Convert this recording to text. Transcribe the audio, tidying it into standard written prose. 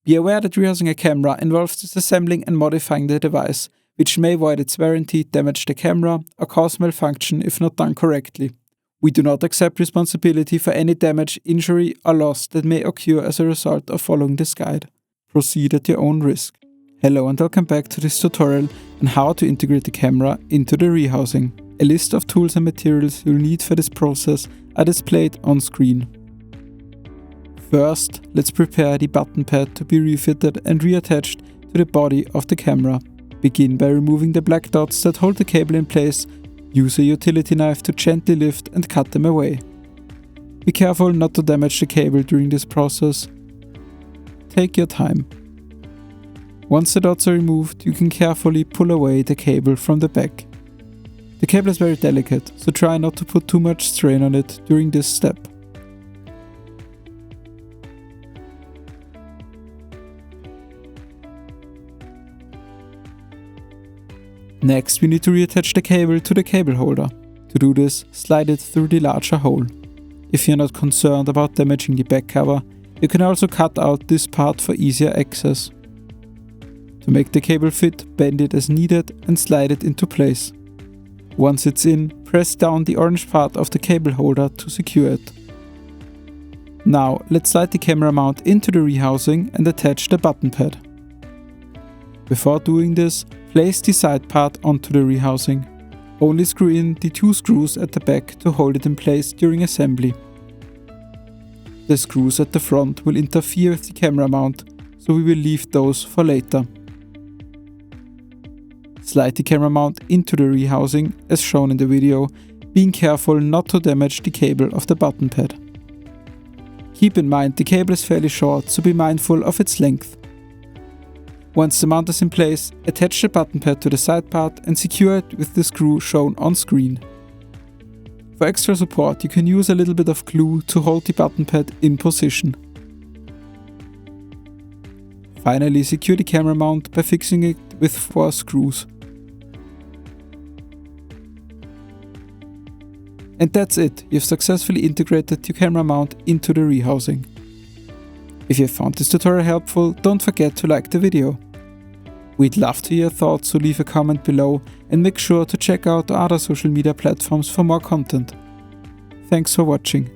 Be aware that rehousing a camera involves disassembling and modifying the device, which may void its warranty, damage the camera, or cause malfunction if not done correctly. We do not accept responsibility for any damage, injury, or loss that may occur as a result of following this guide. Proceed at your own risk. Hello and welcome back to this tutorial on how to integrate the camera into the rehousing. A list of tools and materials you'll need for this process are displayed on screen. First, let's prepare the button pad to be refitted and reattached to the body of the camera. Begin by removing the black dots that hold the cable in place. Use a utility knife to gently lift and cut them away. Be careful not to damage the cable during this process. Take your time. Once the dots are removed, you can carefully pull away the cable from the back. The cable is very delicate, so try not to put too much strain on it during this step. Next, we need to reattach the cable to the cable holder. To do this, slide it through the larger hole. If you're not concerned about damaging the back cover, you can also cut out this part for easier access. To make the cable fit, bend it as needed and slide it into place. Once it's in, press down the orange part of the cable holder to secure it. Now, let's slide the camera mount into the rehousing and attach the button pad. Before doing this, place the side part onto the rehousing. Only screw in the 2 screws at the back to hold it in place during assembly. The screws at the front will interfere with the camera mount, so we will leave those for later. Slide the camera mount into the rehousing as shown in the video, being careful not to damage the cable of the button pad. Keep in mind the cable is fairly short, so be mindful of its length. Once the mount is in place, attach the button pad to the side part and secure it with the screw shown on screen. For extra support, you can use a little bit of glue to hold the button pad in position. Finally, secure the camera mount by fixing it with 4 screws. And that's it, you've successfully integrated your camera mount into the rehousing. If you found this tutorial helpful, don't forget to like the video. We'd love to hear your thoughts, so leave a comment below and make sure to check out our other social media platforms for more content. Thanks for watching.